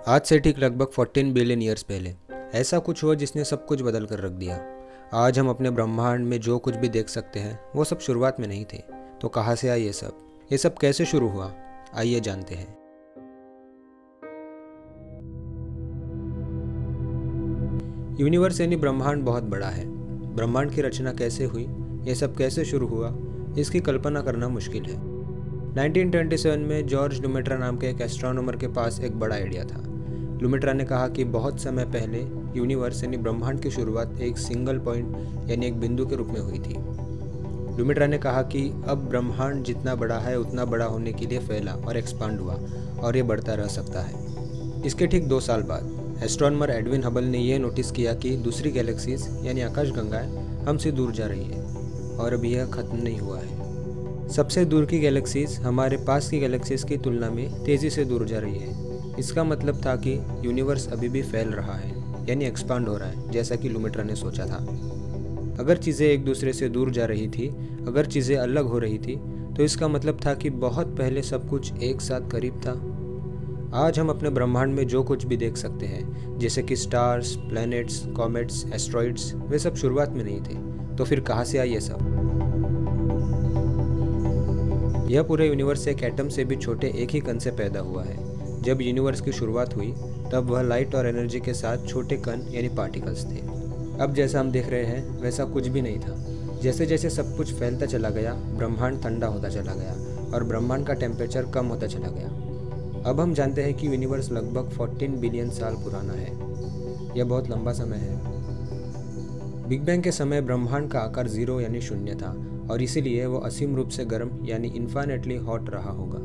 आज से ठीक लगभग 14 बिलियन ईयर्स पहले ऐसा कुछ हुआ जिसने सब कुछ बदल कर रख दिया। आज हम अपने ब्रह्मांड में जो कुछ भी देख सकते हैं वो सब शुरुआत में नहीं थे। तो कहाँ से आया ये सब कैसे शुरू हुआ, आइए जानते हैं। यूनिवर्स यानी ब्रह्मांड बहुत बड़ा है। ब्रह्मांड की रचना कैसे हुई, ये सब कैसे शुरू हुआ, इसकी कल्पना करना मुश्किल है। 1927 में जॉर्ज लुमेट्रा नाम के एक एस्ट्रोनॉमर के पास एक बड़ा आइडिया था। लुमेट्रा ने कहा कि बहुत समय पहले यूनिवर्स यानी ब्रह्मांड की शुरुआत एक सिंगल पॉइंट यानी एक बिंदु के रूप में हुई थी। लुमेट्रा ने कहा कि अब ब्रह्मांड जितना बड़ा है उतना बड़ा होने के लिए फैला और एक्सपांड हुआ और ये बढ़ता रह सकता है। इसके ठीक 2 साल बाद एस्ट्रोनॉमर एडविन हबल ने यह नोटिस किया कि दूसरी गैलेक्सीज यानी आकाशगंगाएं हमसे दूर जा रही है और अब यह खत्म नहीं हुआ है। सबसे दूर की गैलेक्सीज हमारे पास की गैलेक्सीज की तुलना में तेज़ी से दूर जा रही है। इसका मतलब था कि यूनिवर्स अभी भी फैल रहा है यानी एक्सपांड हो रहा है, जैसा कि लुमेट्रा ने सोचा था। अगर चीज़ें एक दूसरे से दूर जा रही थी, अगर चीज़ें अलग हो रही थी, तो इसका मतलब था कि बहुत पहले सब कुछ एक साथ करीब था। आज हम अपने ब्रह्मांड में जो कुछ भी देख सकते हैं, जैसे कि स्टार्स, प्लैनेट्स, कॉमेट्स, एस्ट्रॉइड्स, वे सब शुरुआत में नहीं थे। तो फिर कहाँ से आई ये सब? यह पूरे यूनिवर्स एक एटम से भी छोटे एक ही कण से पैदा हुआ है। जब यूनिवर्स की शुरुआत हुई तब वह लाइट और एनर्जी के साथ छोटे कण यानी पार्टिकल्स थे। अब जैसा हम देख रहे हैं वैसा कुछ भी नहीं था। जैसे जैसे सब कुछ फैलता चला गया, ब्रह्मांड ठंडा होता चला गया और ब्रह्मांड का टेम्परेचर कम होता चला गया। अब हम जानते हैं कि यूनिवर्स लगभग 14 बिलियन साल पुराना है। यह बहुत लंबा समय है। बिग बैंग के समय ब्रह्मांड का आकार 0 यानी शून्य था और इसीलिए वो असीम रूप से गर्म यानी इन्फाइनेटली हॉट रहा होगा।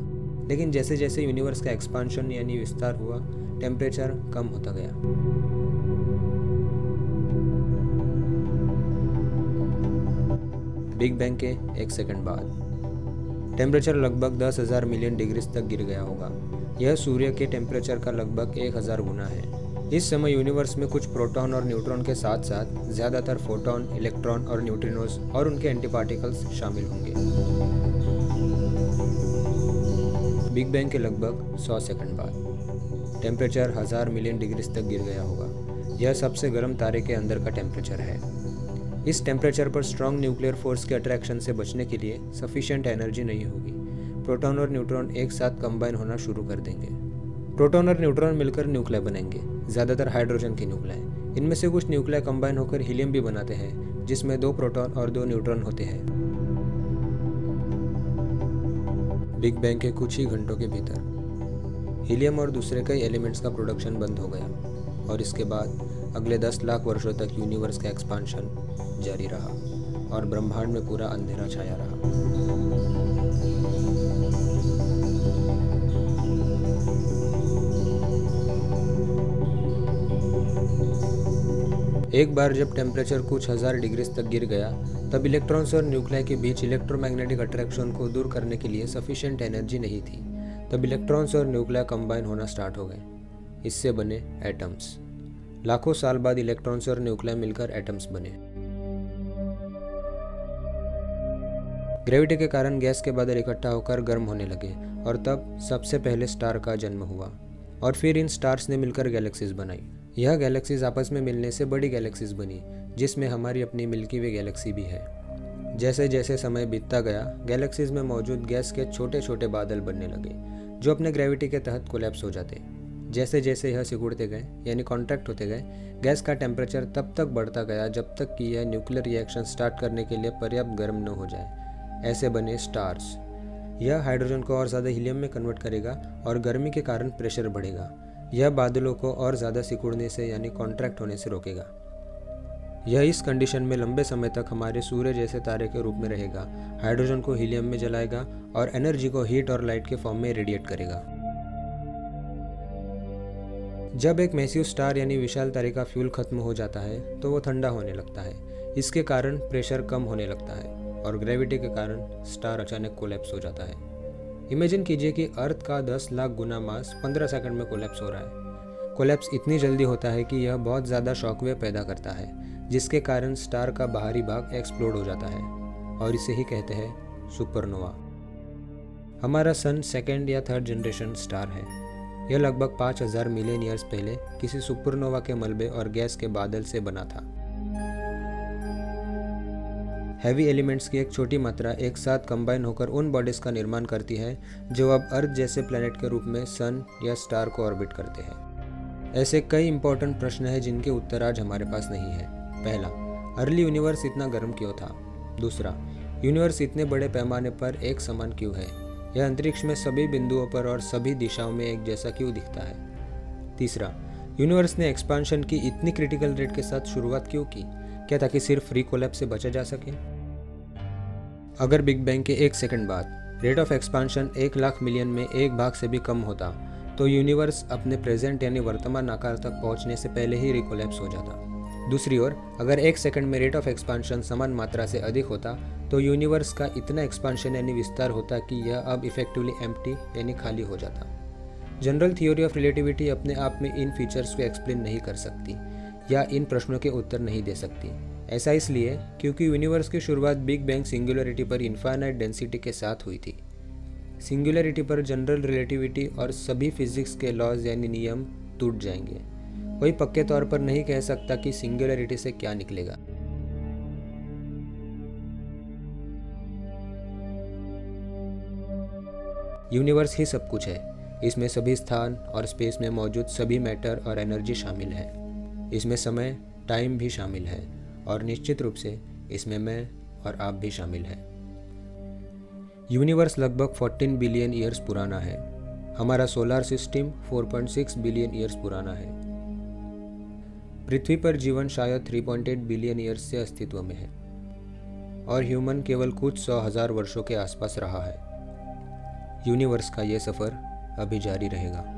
लेकिन जैसे जैसे यूनिवर्स का एक्सपांशन यानी विस्तार हुआ, टेम्परेचर कम होता गया। बिग बैंग के 1 सेकंड बाद टेम्परेचर लगभग 10,000 मिलियन डिग्री तक गिर गया होगा। यह सूर्य के टेम्परेचर का लगभग 1000 गुना है। इस समय यूनिवर्स में कुछ प्रोटॉन और न्यूट्रॉन के साथ साथ ज़्यादातर फोटॉन, इलेक्ट्रॉन और न्यूट्रिनोज और उनके एंटीपार्टिकल्स शामिल होंगे। बिग बैंग के लगभग 100 सेकंड बाद टेम्परेचर 1000 मिलियन डिग्री तक गिर गया होगा। यह सबसे गर्म तारे के अंदर का टेम्परेचर है। इस टेम्परेचर पर स्ट्रॉन्ग न्यूक्लियर फोर्स के अट्रैक्शन से बचने के लिए सफिशिएंट एनर्जी नहीं होगी। प्रोटॉन और न्यूट्रॉन एक साथ कंबाइन होना शुरू कर देंगे। प्रोटॉन और न्यूट्रॉन मिलकर न्यूक्लिया बनेंगे, ज़्यादातर हाइड्रोजन के न्यूक्लिया। इनमें से कुछ न्यूक्लिया कंबाइन होकर हीलियम भी बनाते हैं, जिसमें 2 प्रोटॉन और 2 न्यूट्रॉन होते हैं। बिग बैंग के कुछ ही घंटों के भीतर हीलियम और दूसरे कई एलिमेंट्स का प्रोडक्शन बंद हो गया और इसके बाद अगले 10 लाख वर्षों तक यूनिवर्स का एक्सपांशन जारी रहा और ब्रह्मांड में पूरा अंधेरा छाया रहा। एक बार जब टेम्परेचर कुछ 1000 डिग्री तक गिर गया, तब इलेक्ट्रॉन्स और न्यूक्लिया के बीच इलेक्ट्रोमैग्नेटिक अट्रैक्शन को दूर करने के लिए सफिशिएंट एनर्जी नहीं थी। तब इलेक्ट्रॉन्स और न्यूक्लिया कंबाइन होना स्टार्ट हो गए। इससे बने एटम्स। लाखों साल बाद इलेक्ट्रॉन्स और न्यूक्लिया मिलकर एटम्स बने। ग्रेविटी के कारण गैस के बादल इकट्ठा होकर गर्म होने लगे और तब सबसे पहले स्टार का जन्म हुआ और फिर इन स्टार्स ने मिलकर गैलेक्सीज बनाई। यह गैलेक्सीज आपस में मिलने से बड़ी गैलेक्सीज बनी, जिसमें हमारी अपनी मिल्की वे गैलेक्सी भी है। जैसे जैसे समय बीतता गया, गैलेक्सीज में मौजूद गैस के छोटे छोटे बादल बनने लगे, जो अपने ग्रेविटी के तहत कोलैप्स हो जाते। जैसे जैसे यह सिकुड़ते गए यानी कॉन्ट्रैक्ट होते गए, गैस का टेम्परेचर तब तक बढ़ता गया जब तक कि यह न्यूक्लियर रिएक्शन स्टार्ट करने के लिए पर्याप्त गर्म न हो जाए। ऐसे बने स्टार्स। यह हाइड्रोजन को और ज़्यादा हीलियम में कन्वर्ट करेगा और गर्मी के कारण प्रेशर बढ़ेगा। यह बादलों को और ज़्यादा सिकुड़ने से यानी कॉन्ट्रैक्ट होने से रोकेगा। यह इस कंडीशन में लंबे समय तक हमारे सूर्य जैसे तारे के रूप में रहेगा, हाइड्रोजन को हीलियम में जलाएगा और एनर्जी को हीट और लाइट के फॉर्म में रेडिएट करेगा। जब एक मैसिव स्टार यानी विशाल तारे का फ्यूल खत्म हो जाता है तो वो ठंडा होने लगता है। इसके कारण प्रेशर कम होने लगता है और ग्रेविटी के कारण स्टार अचानक कोलैप्स हो जाता है। इमेजिन कीजिए कि अर्थ का 10 लाख गुना मास 15 सेकंड में कोलैप्स हो रहा है। कोलैप्स इतनी जल्दी होता है कि यह बहुत ज़्यादा शॉकवेव पैदा करता है, जिसके कारण स्टार का बाहरी भाग एक्सप्लोड हो जाता है और इसे ही कहते हैं सुपरनोवा। हमारा सन 2nd या 3rd जनरेशन स्टार है। यह लगभग 5000 मिलियन ईयर्स पहले किसी सुपरनोवा के मलबे और गैस के बादल से बना था। हैवी एलिमेंट्स की एक छोटी मात्रा एक साथ कंबाइन होकर उन बॉडीज का निर्माण करती है जो अब अर्थ जैसे प्लैनेट के रूप में सन या स्टार को ऑर्बिट करते हैं। ऐसे कई इंपॉर्टेंट प्रश्न हैं जिनके उत्तर आज हमारे पास नहीं है। पहला, अर्ली यूनिवर्स इतना गर्म क्यों था? दूसरा, यूनिवर्स इतने बड़े पैमाने पर एक समान क्यों है? यह अंतरिक्ष में सभी बिंदुओं पर और सभी दिशाओं में एक जैसा क्यों दिखता है? तीसरा, यूनिवर्स ने एक्सपांशन की इतनी क्रिटिकल रेट के साथ शुरुआत क्यों की? क्या ताकि सिर्फ फ्री कोलैप्स से बचा जा सके? अगर बिग बैंग के 1 सेकंड बाद rate of expansion 1 lakh million में 1 भाग से भी कम होता तो यूनिवर्स अपने प्रेजेंट यानी वर्तमान आकार तक पहुंचने से पहले ही रिकोलैप्स हो जाता। दूसरी ओर, अगर 1 सेकंड में रेट ऑफ एक्सपांशन समान मात्रा से अधिक होता तो यूनिवर्स का इतना एक्सपांशन यानी विस्तार होता कि यह अब इफेक्टिवली एम्प्टी यानी खाली हो जाता। जनरल थ्योरी ऑफ रिलेटिविटी अपने आप में इन फीचर्स को एक्सप्लेन नहीं कर सकती या इन प्रश्नों के उत्तर नहीं दे सकती। ऐसा इसलिए क्योंकि यूनिवर्स की शुरुआत बिग बैंग सिंगुलरिटी पर इनफाइनाइट डेंसिटी के साथ हुई थी। सिंगुलरिटी पर जनरल रिलेटिविटी और सभी फिजिक्स के लॉज यानी नियम टूट जाएंगे। कोई पक्के तौर पर नहीं कह सकता कि सिंगुलरिटी से क्या निकलेगा। यूनिवर्स ही सब कुछ है। इसमें सभी स्थान और स्पेस में मौजूद सभी मैटर और एनर्जी शामिल है। इसमें समय, टाइम भी शामिल है और निश्चित रूप से इसमें मैं और आप भी शामिल हैं। यूनिवर्स लगभग 14 बिलियन ईयर्स पुराना है। हमारा सोलर सिस्टम 4.6 बिलियन ईयर्स पुराना है। पृथ्वी पर जीवन शायद 3.8 बिलियन ईयर्स से अस्तित्व में है और ह्यूमन केवल कुछ 100,000 वर्षों के आसपास रहा है। यूनिवर्स का यह सफ़र अभी जारी रहेगा।